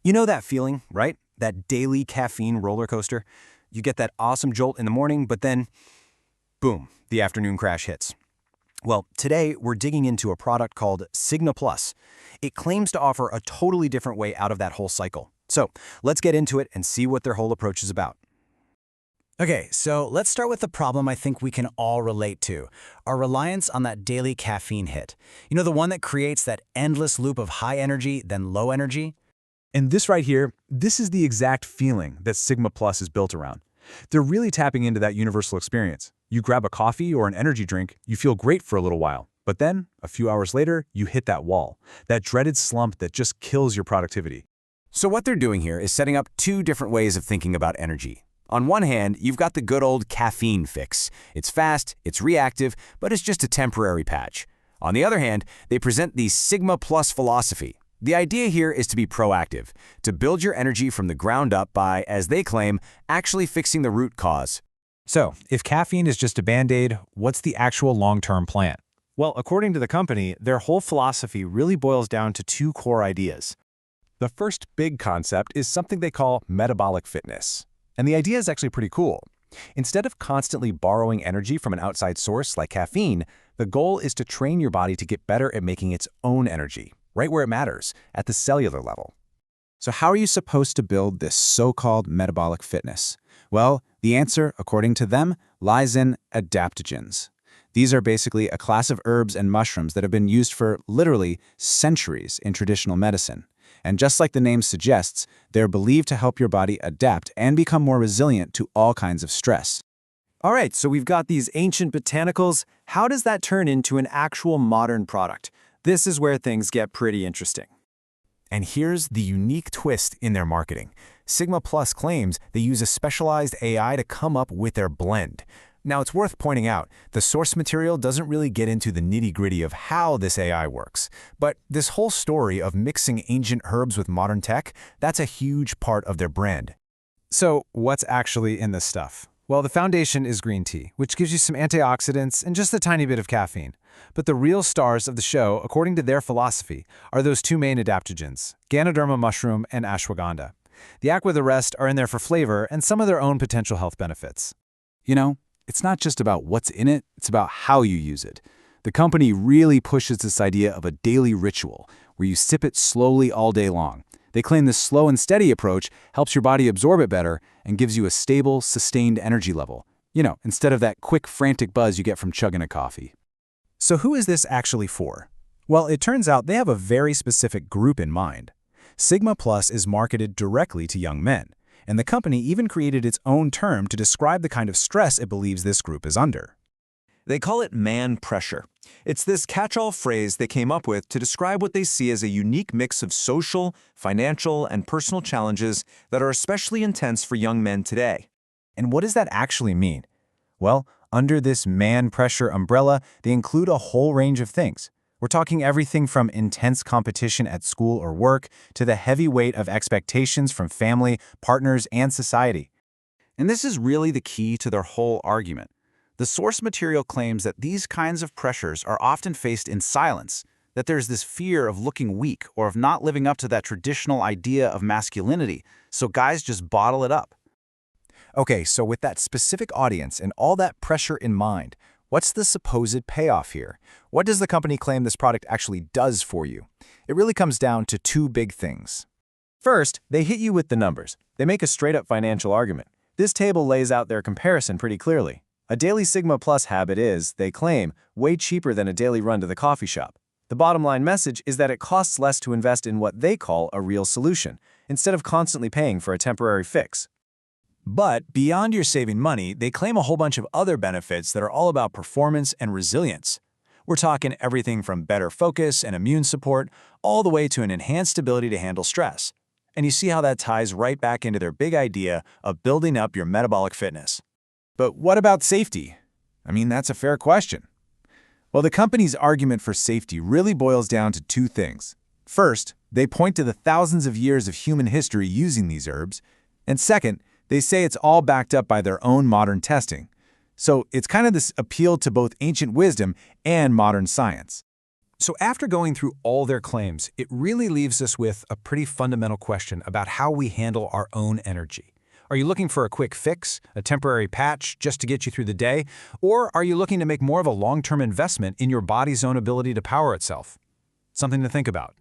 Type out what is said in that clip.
You know that feeling, right? That daily caffeine roller coaster? You get that awesome jolt in the morning, but then, boom, the afternoon crash hits. Well, today we're digging into a product called Sigma Plus. It claims to offer a totally different way out of that whole cycle. So let's get into it and see what their whole approach is about. Okay, so let's start with the problem I think we can all relate to, our reliance on that daily caffeine hit. You know, the one that creates that endless loop of high energy, then low energy? And this right here, this is the exact feeling that Sigma Plus is built around. They're really tapping into that universal experience. You grab a coffee or an energy drink, you feel great for a little while. But then, a few hours later, you hit that wall, that dreaded slump that just kills your productivity. So what they're doing here is setting up two different ways of thinking about energy. On one hand, you've got the good old caffeine fix. It's fast, it's reactive, but it's just a temporary patch. On the other hand, they present the Sigma Plus philosophy. The idea here is to be proactive, to build your energy from the ground up by, as they claim, actually fixing the root cause. So, if caffeine is just a band-aid, what's the actual long-term plan? Well, according to the company, their whole philosophy really boils down to two core ideas. The first big concept is something they call metabolic fitness. And the idea is actually pretty cool. Instead of constantly borrowing energy from an outside source like caffeine, the goal is to train your body to get better at making its own energy, right where it matters, at the cellular level. So how are you supposed to build this so-called metabolic fitness? Well, the answer, according to them, lies in adaptogens. These are basically a class of herbs and mushrooms that have been used for literally centuries in traditional medicine. And just like the name suggests, they're believed to help your body adapt and become more resilient to all kinds of stress. All right, so we've got these ancient botanicals. How does that turn into an actual modern product? This is where things get pretty interesting. And here's the unique twist in their marketing. Sigma Plus claims they use a specialized AI to come up with their blend. Now, it's worth pointing out, the source material doesn't really get into the nitty-gritty of how this AI works. But this whole story of mixing ancient herbs with modern tech, that's a huge part of their brand. So, what's actually in this stuff? Well, the foundation is green tea, which gives you some antioxidants and just a tiny bit of caffeine. But the real stars of the show, according to their philosophy, are those two main adaptogens, Ganoderma mushroom and Ashwagandha. The aqua the rest are in there for flavor and some of their own potential health benefits. You know, it's not just about what's in it, it's about how you use it. The company really pushes this idea of a daily ritual, where you sip it slowly all day long. They claim this slow and steady approach helps your body absorb it better and gives you a stable, sustained energy level. You know, instead of that quick, frantic buzz you get from chugging a coffee. So who is this actually for? Well, it turns out they have a very specific group in mind. Sigma Plus is marketed directly to young men, and the company even created its own term to describe the kind of stress it believes this group is under. They call it man pressure. It's this catch-all phrase they came up with to describe what they see as a unique mix of social, financial, and personal challenges that are especially intense for young men today. And what does that actually mean? Well, under this man pressure umbrella, they include a whole range of things. We're talking everything from intense competition at school or work to the heavy weight of expectations from family, partners, and society. And this is really the key to their whole argument. The source material claims that these kinds of pressures are often faced in silence, that there's this fear of looking weak or of not living up to that traditional idea of masculinity, so guys just bottle it up. Okay, so with that specific audience and all that pressure in mind, what's the supposed payoff here? What does the company claim this product actually does for you? It really comes down to two big things. First, they hit you with the numbers. They make a straight-up financial argument. This table lays out their comparison pretty clearly. A daily Sigma Plus habit is, they claim, way cheaper than a daily run to the coffee shop. The bottom line message is that it costs less to invest in what they call a real solution, instead of constantly paying for a temporary fix. But beyond your saving money, they claim a whole bunch of other benefits that are all about performance and resilience. We're talking everything from better focus and immune support, all the way to an enhanced ability to handle stress. And you see how that ties right back into their big idea of building up your metabolic fitness. But what about safety? I mean, that's a fair question. Well, the company's argument for safety really boils down to two things. First, they point to the thousands of years of human history using these herbs. And second, they say it's all backed up by their own modern testing. So it's kind of this appeal to both ancient wisdom and modern science. So after going through all their claims, it really leaves us with a pretty fundamental question about how we handle our own energy. Are you looking for a quick fix, a temporary patch just to get you through the day? Or are you looking to make more of a long-term investment in your body's own ability to power itself? Something to think about.